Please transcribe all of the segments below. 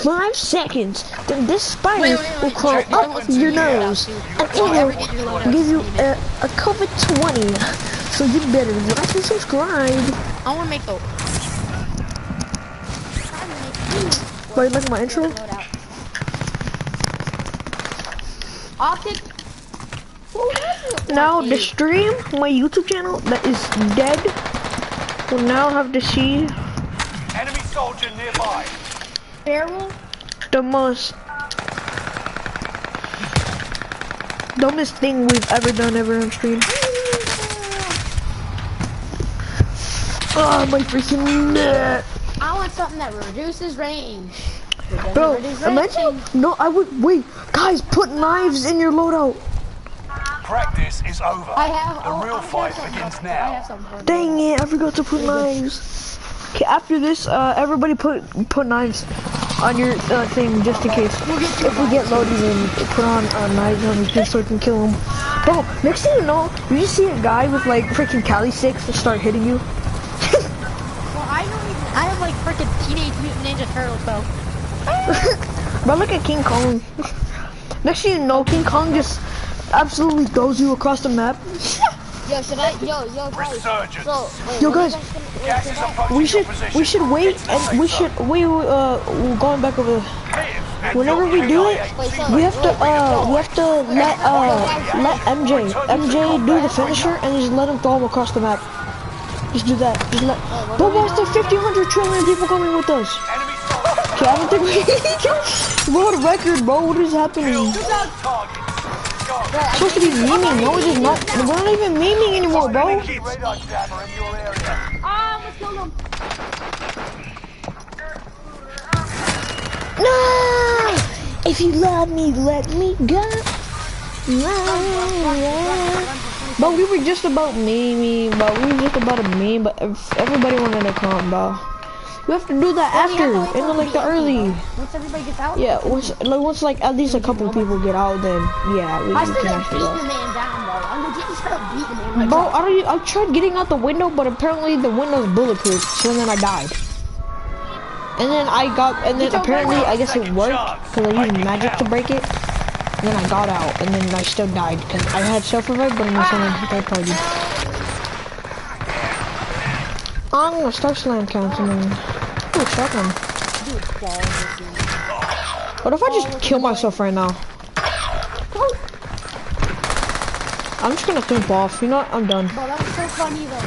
5 seconds, then this spider will crawl up your nose, and it will give you a COVID-20. So you better like and subscribe. I wanna make the... Why you like my intro? Optic. Now the stream, my YouTube channel that is dead, will now have to see Enemy soldier nearby. Barrel. the most dumbest thing we've ever done on stream. Oh my freaking neck. I want something that reduces range. Bro, imagine, no, I would, wait, guys, put knives in your loadout. Practice is over. I have, the real fight begins now. I have something. Dang it, I forgot to put knives. Okay, after this, everybody put knives on your thing just in case. If we get loaded, then put on knives on your so we can kill him. Bro, next thing you know, you just see a guy with like freaking Cali sticks and start hitting you. Well, I have like freaking Teenage Mutant Ninja Turtles though. But look at King Kong. Next thing you know, King Kong just absolutely throws you across the map. Yo, should I? Yo, guys. So, wait, Yo, guys, we should wait and we going back over. Whenever we do it, we have to let MJ do the finisher and just let him throw him across the map. Just do that. Just let. But what's the 1,500 trillion people coming with us? Okay, I don't think we what a record, bro. What is happening? It's supposed to be memeing, no, it's just not. We're not even memeing anymore, bro. Let's kill them. No! If you love me, let me go. But we were just about memeing, but we were just about a meme, but everybody wanted to come, bro. You have to do that after, in like the early. Once everybody gets out. Yeah, once like at least a couple people get out, then yeah, we can actually go. Bro, I tried getting out the window, but apparently the window's bulletproof, so then I died. And then apparently I guess it worked because I used magic to break it. And then I got out, and then I still died because I had self-revive, but I'm not saying third party. I'm gonna start slam counting. Ooh, shotgun. What if I just kill myself right now? I'm just gonna jump off. You know what? I'm done. Bro, that was so funny though.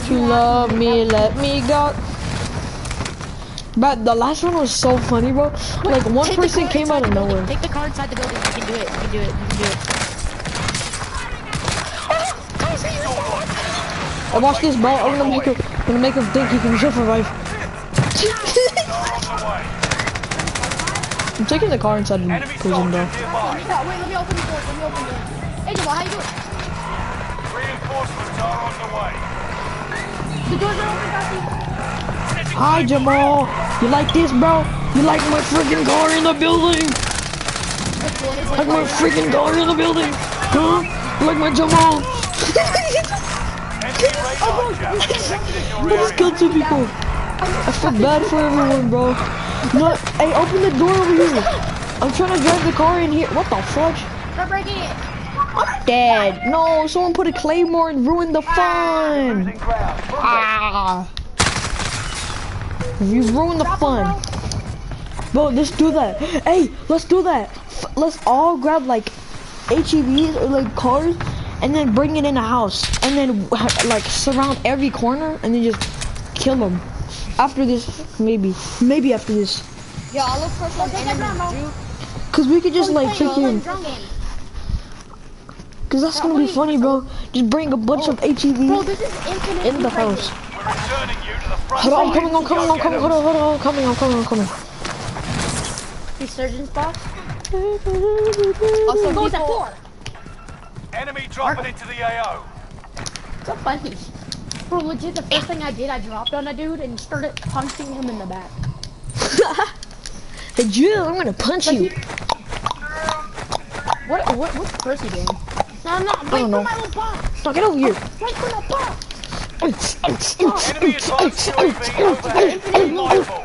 If you love me, let me go. But the last one was so funny, bro. Like one person came out of nowhere. Take the car inside the building. You can do it. You can do it. You can do it. I watch this, bro. I'm gonna make him think he can self-revive. I'm taking the car inside the prison, bro. Wait, let me open the door. Hey, Jamal, how you doing? Reinforcements are on the way. The doors are open, Dusty. Hi, Jamal. You like this, bro? You like my freaking car in the building? Like my freaking car in the building? Huh? You like my Jamal? I just killed 2 people. I feel bad for everyone, bro. No, hey, open the door over here. I'm trying to drive the car in here. What the fudge? Stop breaking it. I'm dead. No, someone put a claymore and ruined the fun. Ah. You ruined the fun. Bro, let's do that. Hey, let's do that. Let's all grab like HEVs or like cars and then bring it in the house and then like surround every corner and then just kill them. After this, maybe after this. Yeah, I'll look for some enemies. Cause we could just like freaking. Cause that's gonna be funny, bro. Just bring a bunch of HEVs in the house. Hold on, I'm coming. Resurgence box. Also, he's at 4. Enemy dropping into the AO. So funny. Bro, legit, the first thing I did, I dropped on a dude and started punching him in the back. Hey, Jill, I'm gonna punch you. What's Percy doing? No, I'm not. Wait for my little box. No, get over here. Wait for the box. Enemy advanced UAV overhead.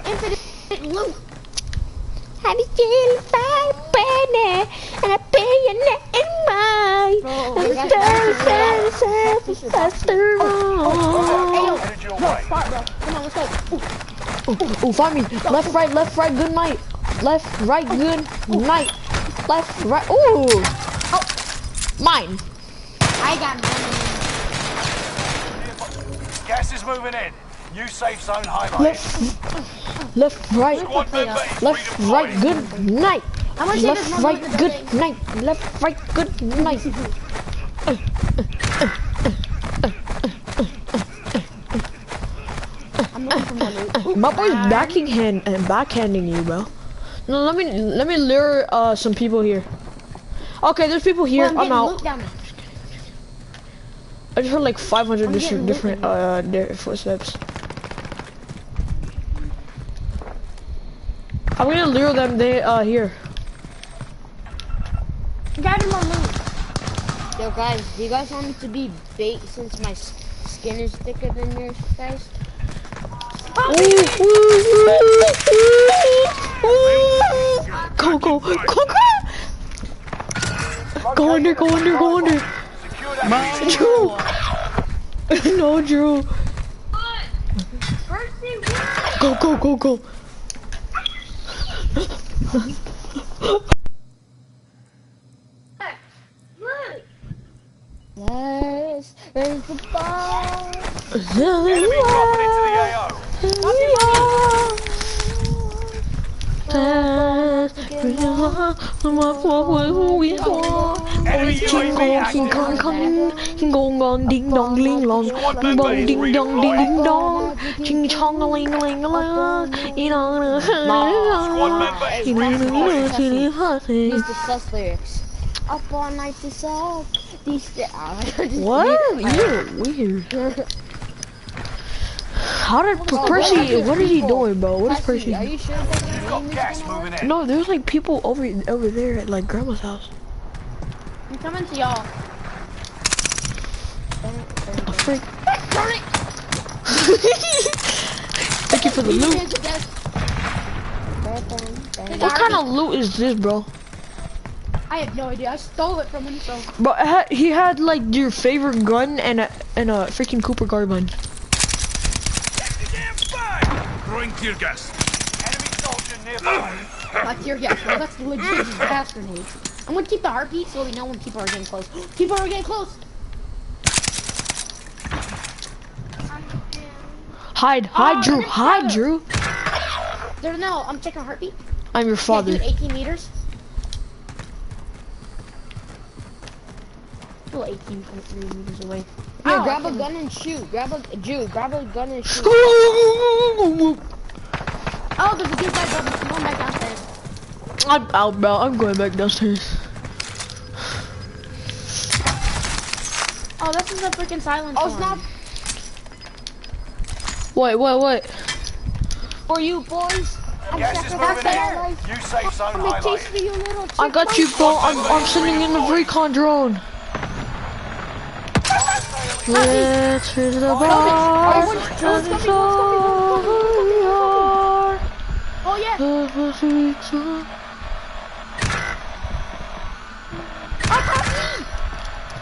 Infinite loot. I be feeling fine, baby, and I pay your net in mine. Headed your way. Spot, bro. Come on, let's go. Oh, find me. Left, right, good night. Left, right, good night. Left, right. Ooh. Oh, mine. I got mine. Gas is moving in. New safe zone highlighted. Left, right. Squad member is Left, right, redeploying. good night. I'm gonna say Left, there's more right, loot in the good building. night. Left, right, good night. I'm looking for more loot. My boy's backhanding you, bro. No, let me lure some people here. Okay, there's people here. Well, I'm out. loot down there. I just heard like 500 I'm getting different footsteps. I'm gonna lure them. They here. Got more loot. Yo guys, do you guys want me to be bait since my skin is thicker than yours, guys? Go. Go under. Secure that Drew. No, Drew. Go. Yes, there's the ball. enemy dropping into the AO. Enemy UAV King active. Kong, gong, ding dong, ling long, bing bong, ding dong, ding dong, ching chong, ling ling ling, Squad member is redeployed. These the sus lyrics. Up all night to suck. These What? You're weird. How did Percy? What is he doing, bro? What is Percy? Are you sure that the Got game is gas gonna moving work? in. No, there's like people over there at like grandma's house. I'm coming to y'all. A freak. Darn it! Thank you for the loot. What kind of loot is this, bro? I have no idea. I stole it from him, so. Bro, he had like your favorite gun and a freaking Cooper carbine. Throwing tear gas. Enemy soldier nearby. Like tear gas, bro. That's legit gas grenades. I'm gonna keep the heartbeat so we know when people are getting close. People are getting close. Hide, Drew. There's no. I'm checking heartbeat. I'm your father. Dude, 18 meters. Still 18.3 meters away. Here, Ow, grab I a can- gun and shoot. Grab a gun and shoot. Oh, there's a dude back up. I'm going back downstairs. I'm out, bro. I'm going back downstairs. Oh, this is a freaking silence Oh one. snap! What? For you boys. Gas is moving in. New safe zone I'm a taste highlighted. for you, little I got you, bro. I'm sending in the recon drone. Let's hit the bar. Oh yeah.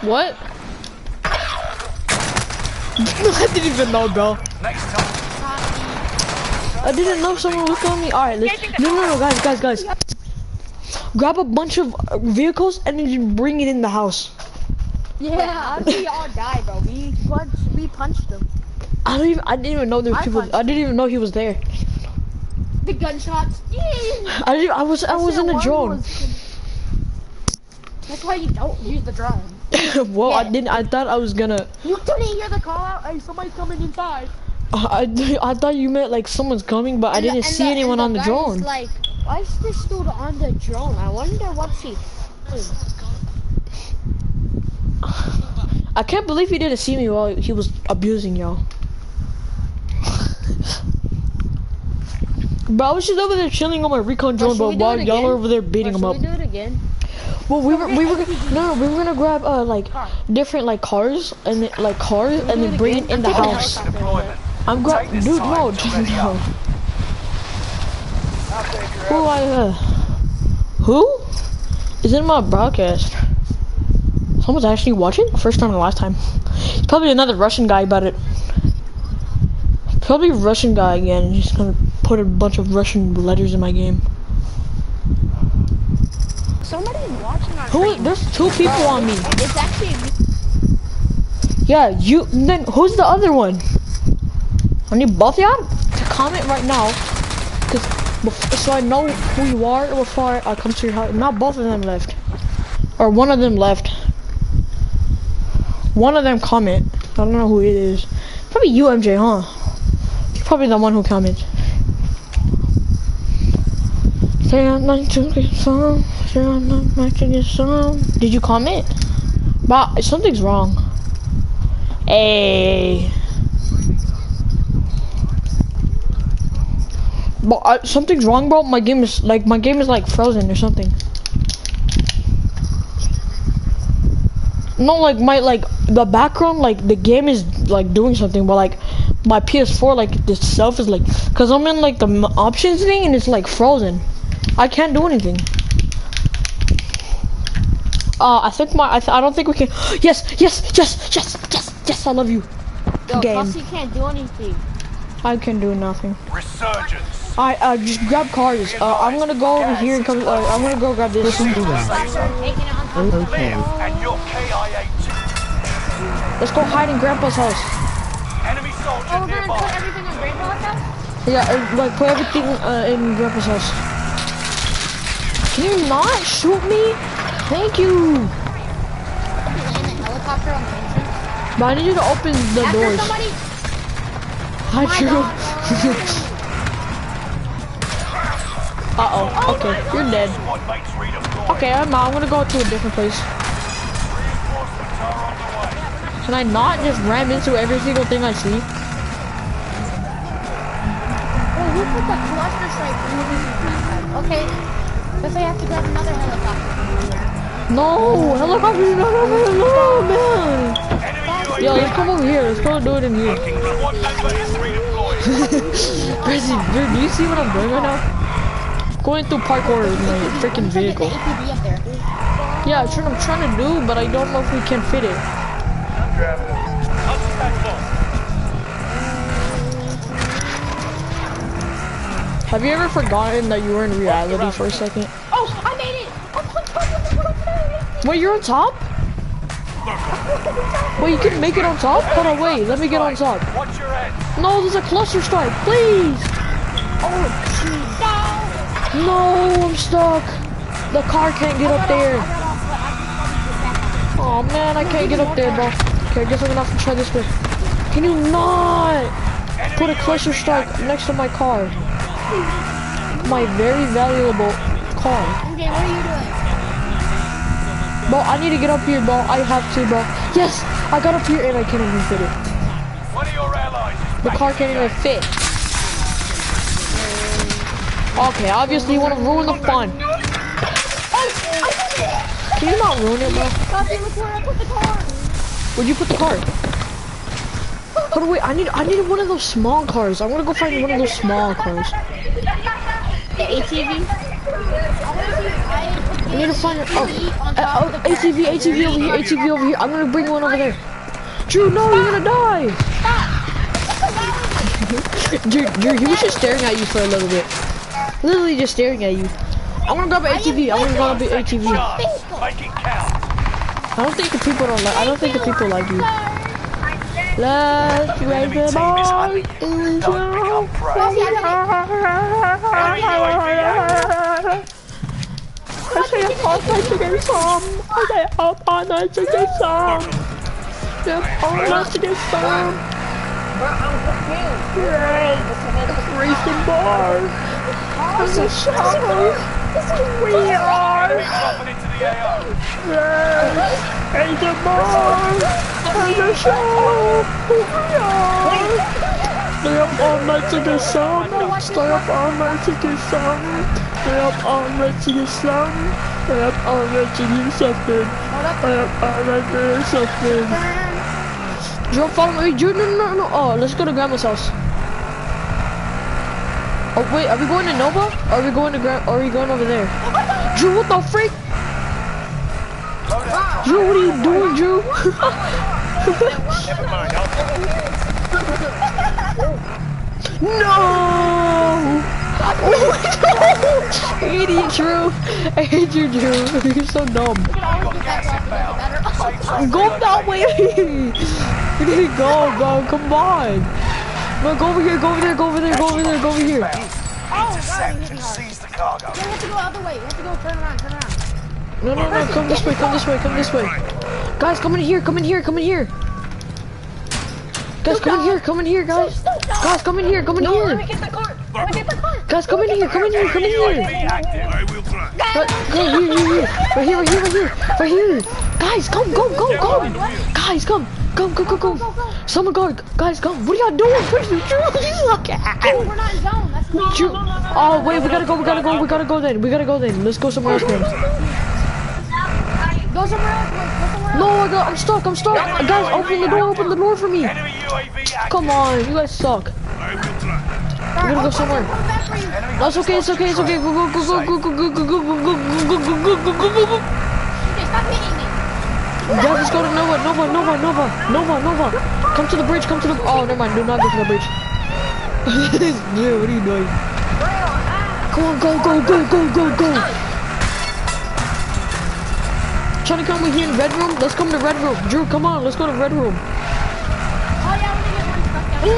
What? I didn't even know, bro. Next time. I didn't know someone was coming. Alright, let's. No, guys. Grab a bunch of vehicles and then just bring it in the house. Yeah. We all died, bro. We punched them. I didn't even know there was people. I didn't even know he was there. The gunshots. I was in a drone. That's why you don't use the drone. Well, I didn't. I thought I was gonna. You didn't hear the call out. Hey, somebody's coming inside. I thought you meant like somene's coming, but I didn't see anyone on the guy drone. is like, why is this dude on the drone? I wonder what's he doing. I can't believe he didn't see me while he was abusing y'all. Bro, I was just over there chilling on my recon drone, but while y'all are over there beating him up. Should we do it again? Well, we were gonna grab like different like cars and then bring it in the house. Deployment. I'm Take this dude, time no, to ready no. up. Who Who is in my broadcast? Someone's actually watching? First time and last time. It's probably another Russian guy about it. Probably a Russian guy again. He's gonna put a bunch of Russian letters in my game. Somebody's watching our Who? stream. There's 2 people on me. It's actually Yeah, you. Then who's the other one? I need both of y'all to comment right now, so I know who you are before I come to your house. Not both of them left, or one of them left. One of them comment. I don't know who it is. Probably you, MJ, huh? You're probably the one who comments. Say I'm not to get some. Say I'm not to get some. Did you comment? But something's wrong. Hey. But something's wrong, bro. My game is like frozen or something. No, like the background, like the game is like doing something, but like my PS4 like itself is like, cause I'm in like the options thing and it's like frozen. I can't do anything. I think I don't think we can. Yes, I love you. Yo, Game. Pussy can't do anything. I can do nothing. Resurgence. I just grab cars. I'm gonna go over here and come. I'm gonna go grab this. Taking it on top of Okay. And your KIA 2. Let's go hide in Grandpa's house. Enemy Oh, soldier we're gonna nearby. put everything on Grandpa's house? Yeah, like put everything in Grandpa's house. Can you not shoot me? Thank you. Land a helicopter on the entrance. But I need you to open the After doors. somebody. Hi, My Drew. God. Uh-oh. Okay, you're dead. Squad mates redeployed. Okay, I'm out. I'm gonna go to a different place. Reinforcements are on the way. Can I not just ram into every single thing I see? Oh, who put the cluster strike movies in Grandpa's? Okay. Guess I have to grab another helicopter. No, helicopters, no, man. Enemy Yo, let's come over here. Let's go do it in here. squad member is redeployed. Crazy, dude, do you see what I'm doing right now? Going through parkour in my freaking vehicle. Get the ATV up there. Yeah, that's what I'm trying to do, but I don't know if we can fit it. Have you ever forgotten that you were in reality for a second? Oh, I made it! Oh, Wait, you're on top? Wait, you can make it on top? Hold on, wait, let me get on top. Watch your head. No, there's a cluster strike, please! oh, No, I'm stuck. The car can't get up there. Oh man, I can't get up there, bro. Okay, I guess I'm gonna have to try this way. Can you not put a cluster strike next to my car? My very valuable car. Okay, what are you doing? Bro, I need to get up here, bro. I have to, bro. Yes, I got up here and I can't even fit it. One of your allies is The car can't even fit. Okay, obviously you want to ruin the fun. Can you not ruin it, bro? Copy, look where I put the car. Where'd you put the car? Hold on, wait, I need one of those small cars. I want to go find one of those small cars. The ATV? I need to find it. ATV over here, ATV over here. I'm gonna bring one over there. Drew, no, you're gonna die. Drew, he was just staring at you for a little bit. Literally just staring at you. I'm gonna grab an ATV. I'm gonna grab an ATV. make it count. I don't think the people don't like. I don't think the people like you. Let's raise the ball. Don't become prey. I say I'm nice to get some. I say I'm nice to get some. Yeah, I'm nice to get some. Racing bars. This is show. This is weird. Enemy dropping into the AO. Yes. Racing bars. And the show. Stay up all night to get some. Stay up all night to get some. Stay up all night to get some. Stay up all night to get something. Stay up all night to get something. Drew, follow me. Drew, no. Oh, let's go to Grandma's house. Oh wait, are we going to Nova? Or are we going to or are we going over there? Drew, what the freak? Drew, what are you doing, Drew? Never mind, No! Idiot, Drew. I hate you, Drew. You're so dumb. Go that way. You need to go, come on. No, go over here, go over there, go over there, go over there, go over here. intercept and seize the cargo. You have to go the other way. You have to go turn around, turn around. No, come this way, come this way, come this way. Guys, come in here, come in here, come in here. Guys, come in here, come in here, guys. Guys, come in here, come in here. Let me get the car. Let me get the car. Guys, come in here, come in here, come in here. I will try. Here. Right here. Guys, come. Guys, come. Someone guard. Guys, come. What are y'all doing? What are you doing? Look at. We're not in zone. That's not Drew. Oh, wait, we gotta go then. Let's go somewhere else, man. Go somewhere else. No, I'm stuck. Guys, open the door for me. Enemy UAV active. Come on, you guys suck. I will try. We're gonna go somewhere. That's okay, it's okay. Go. Okay, stop hitting me. Guys, let's go to Nova. Come to the bridge, oh, never mind, do not go to the bridge. Dude, what are you doing? Go. Trying to come here in red room? Let's come to red room. Drew, come on, let's go to red room. Oh yeah, we're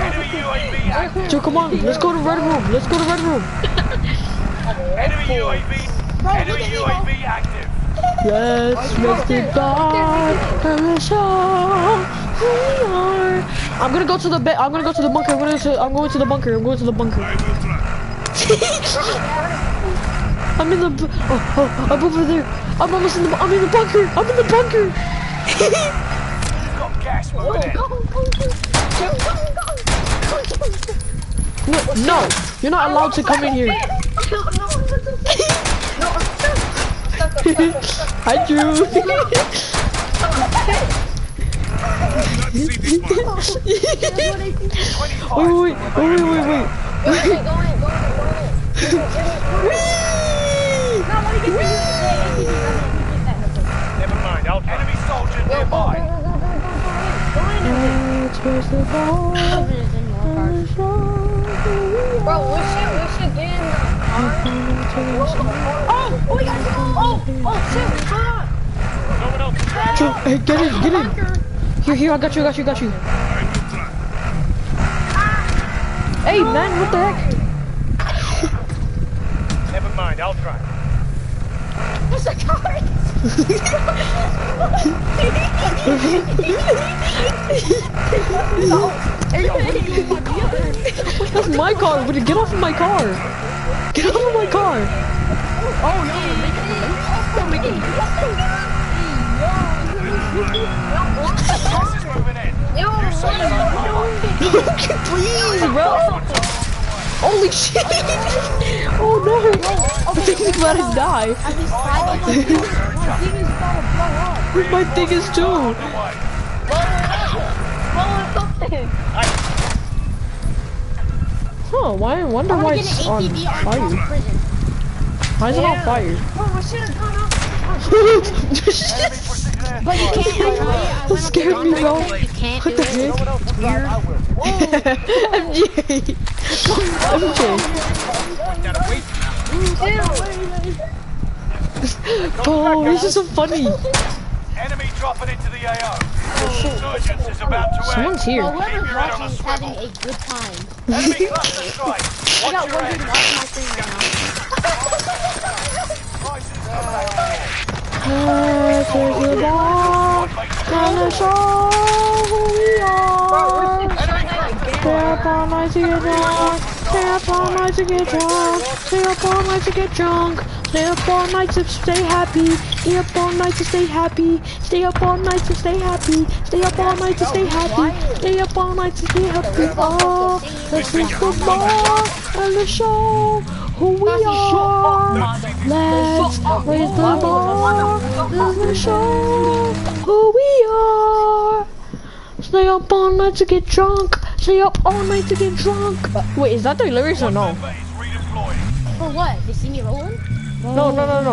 Enemy UAV active. Drew, come on, let's go to red room. Enemy UAV active. Yes, Mr. God, I'm gonna go to the bunker. I'm going to the bunker. I will try. I'm in the. I'm over there. I'm almost in the. I'm in the bunker. Got gas moving in. No, you're not allowed to come in here. Hi, Drew. Let's see this one. Wait. Never mind, enemy soldier nearby. Bro, we should get in we gotta go. Shit, No one else. Drew, hey, get in. Here, I got you. I will try. Hey, man, what the heck? Never mind, I'll try. There's a car. That's my car. Get off of my car. Oh no, we're making Gas is moving in. New safe zone. Please, bro. Holy shit. Oh no. I think he's about to die. My thing is too. Huh, I wonder why it's on fire. Why is it on fire? Oh, I should have gone up. But you can't. That scared me, bro. You can't What do the it. heck? MJ. Oh, this is so funny. enemy dropping into the AO. Resurgence is about to end. Someone's here. Well, whoever's Keep your head on watching a is having swivel. a good time. Enemy cluster strike. I Watch got your one head. dude watching my screen right Prices coming out. Gonna show who we are. Stay up all night to get drunk. Stay up all night to get drunk. Stay up all night to get drunk. Stay up all night to stay happy. Stay up all night to stay happy. Stay up all night to stay happy. Stay up all night to stay happy. Stay up all night to stay happy. Oh, let's reach the bar and let's show who we are. Let's raise the bar and let's show who we are. Stay up all night to get drunk. Stay up all night to get drunk. Wait, is that the lyrics or no? Member is redeploying. For what? They see me rolling? No.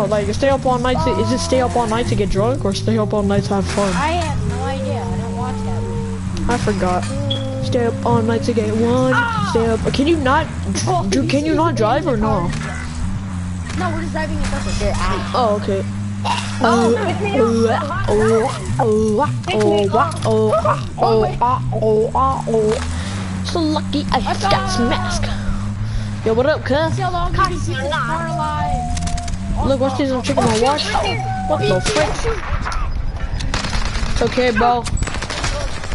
Like, stay up all night to, is it stay up all night to get drunk or stay up all night to have fun? I have no idea. I don't watch that movie. I forgot. Stay up all night to get one. Stay up. Can you not? Can you not drive or no? No, we're just driving in circles. They're out. Oh, okay. So lucky I got some mask. Yo, what up, cuz? See how long we can keep this car alive. Look, watch this. I'm checking my watch. What the frick? It's okay, bro.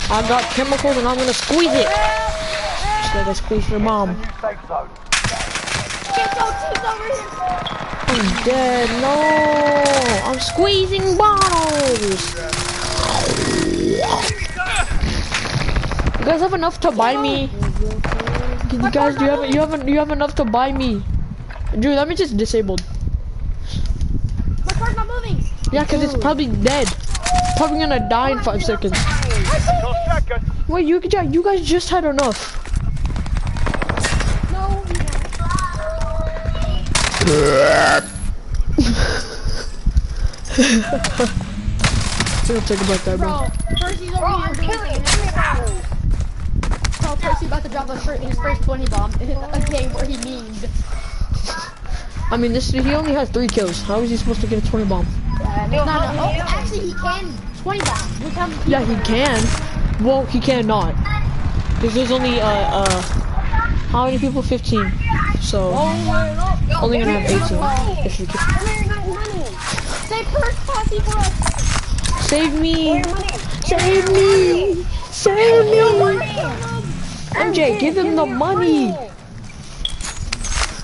I got chemicals and I'm gonna squeeze it. Just like I squeeze your mom. Safe zone. I'm dead. No, I'm squeezing bottles. You guys have enough to buy me? You guys, do you have enough to buy me? Dude, that means it's disabled. My car's not moving. Yeah, cause it's probably dead. Probably gonna die in 5 seconds. Your second. Wait, you guys just had enough. No, you Don't think about that, bro. bro. Percy's over here doing something. Tell Percy about to drop his first 20 bomb in a game where he memed. I mean, he only has 3 kills. How is he supposed to get a 20 bomb? No. Oh, actually, he can 20 bomb. Look how many Yeah, he can. Well, he cannot. Because there's only, how many people? 15. So, only gonna have 18. If you can. Say Percy Posse for us. Save me! Save me! Save me! MJ, give him the money!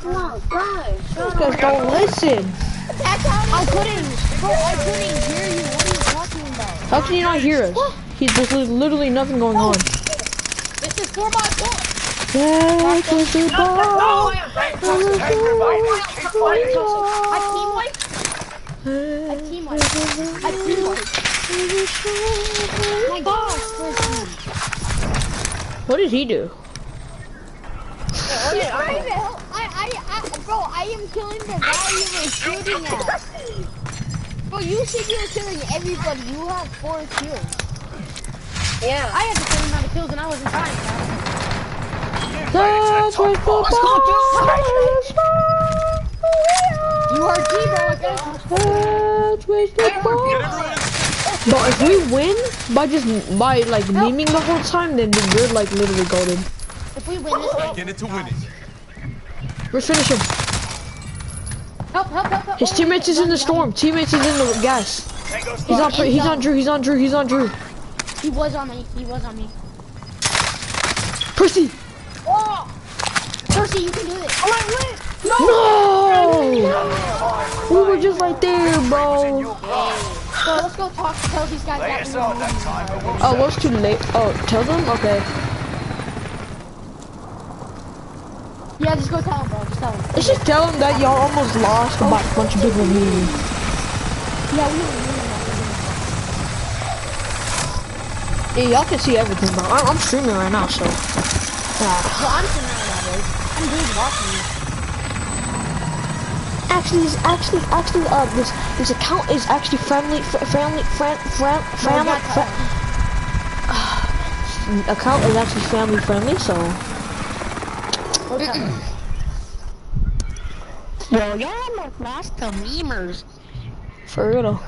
Those guys don't listen! I couldn't hear you. What are you talking about? How can you not hear us? There's literally nothing going on. This is 4x4. That was the ball. I team wipe. My gosh, Percy. What did he do? Bro, I am killing the guy you were shooting at. Bro, you said you were killing everybody. You have 4 kills. Yeah. I had the same amount of kills and I wasn't trying. That's what the ball. You are G, bro. That's what the ball. But if we win by like memeing the whole time, then we're like literally golden. If we win this game, Get it to winning. We're finishing. help. His teammates is in the storm. Teammates is in the gas. He's on Drew. He's on Drew. He was on me. Percy. Oh! Percy, you can do this. No! We were just right there, bro. So let's go tell these guys that we were moving. Oh, what's too late? Oh, tell them? Okay. Yeah, just go tell them, bro. Just tell them. Let's just tell them that y'all almost lost by a bunch of people meeting. Yeah, we were moving. Yeah, y'all can see everything, bro. I'm streaming right now, so. Well, I'm sitting right now, bro. I'm doing watching you. This account is actually family. Account is actually family friendly, so. Bro, y'all almost lost to memers. For real.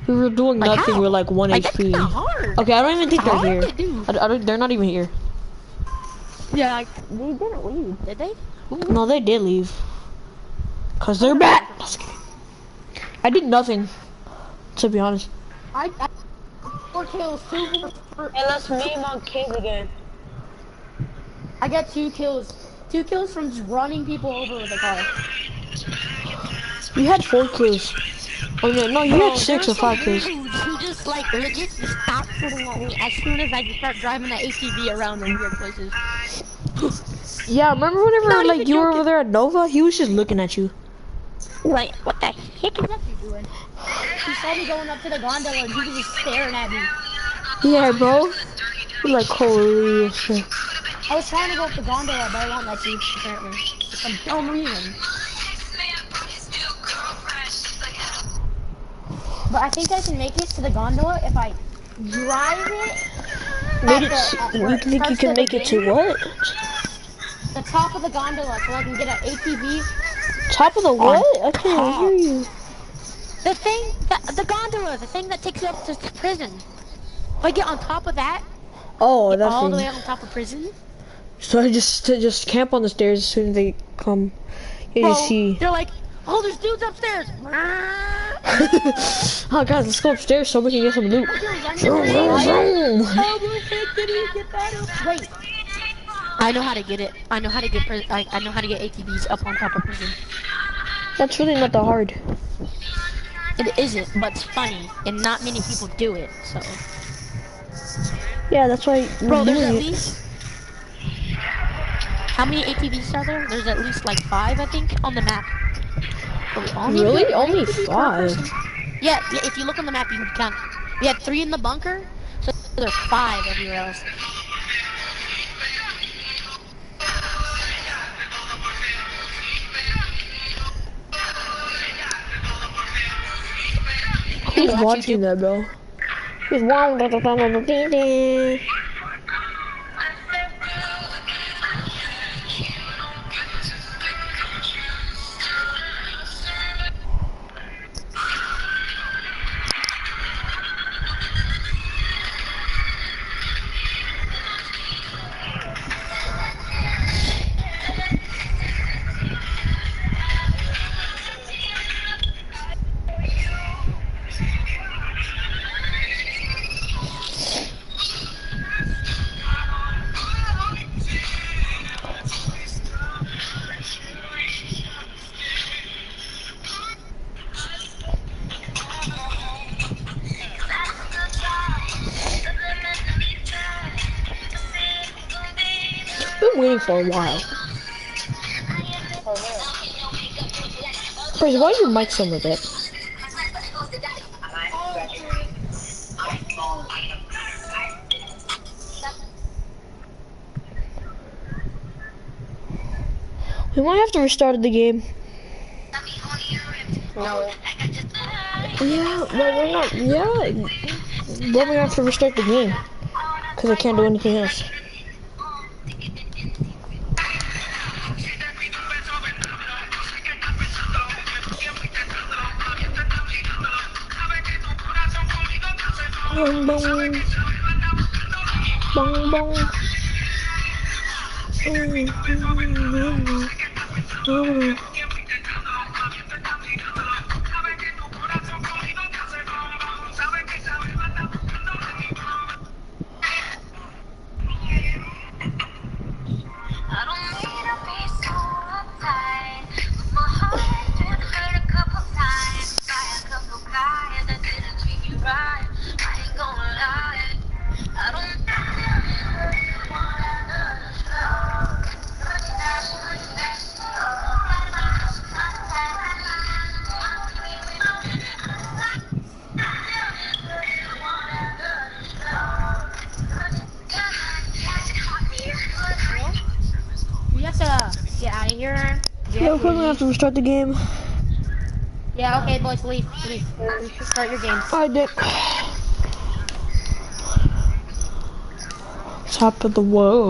We were doing Like nothing. how? We're like 1 Like, HP. that's not hard. Okay, I don't even think It's they're hard here. to do. They're not even here. Yeah, like, they didn't leave, did they? No, they did leave. Cause they're bad. I did nothing, to be honest. I 4 kills, 2 for... Hey, let's meme on King again. I got 2 kills. 2 kills from just running people over with a car. You had 4 kills. Oh no, you had 6 or 5 kills. Who just like legit just stopped shooting at me as soon as I just start driving the ATV around in weird places. Yeah, remember whenever Not like even you were joking. over there at Nova? He was just looking at you. Like, what the heck is that? Doing? He saw me going up to the gondola and he was just staring at me. Yeah, bro. Like, holy shit. I was trying to go up the gondola, but I won't let you, apparently. For some dumb reason. But I think I can make it to the gondola if I drive it. You think you can make it to what? The top of the gondola, so I can get an ATV. Top of the what? I can't hear you. The thing, the gondola, the thing that takes you up to prison. If I get on top of that, Oh, that's all the way on top of prison. So I just camp on the stairs as soon as they come. You just see. They're like, oh, there's dudes upstairs. Oh guys, let's go upstairs so we can get some loot. Wait, I know how to get it. I know how to get I know how to get ATVs up on top of prison. That's really not that hard. It isn't, but it's funny, and not many people do it. So. Yeah, that's why. Bro, there's at least. How many ATVs are there? There's at least like 5, I think, on the map. Really? Only 5? Yeah, if you look on the map, you can count. We had 3 in the bunker, so there's 5 everywhere else. Who's watching that, bro? Who's watching? Been waiting for a while. Chris, why is your mic so a bit? We might have to restart the game. No. Yeah, but we're not. Yeah, but we have to restart the game because I can't do anything else. Bong bong, bong bong. Get out of here. Yeah, we're gonna have to restart the game. Yeah, okay, boys, leave. Start your game. I did. Top of the world.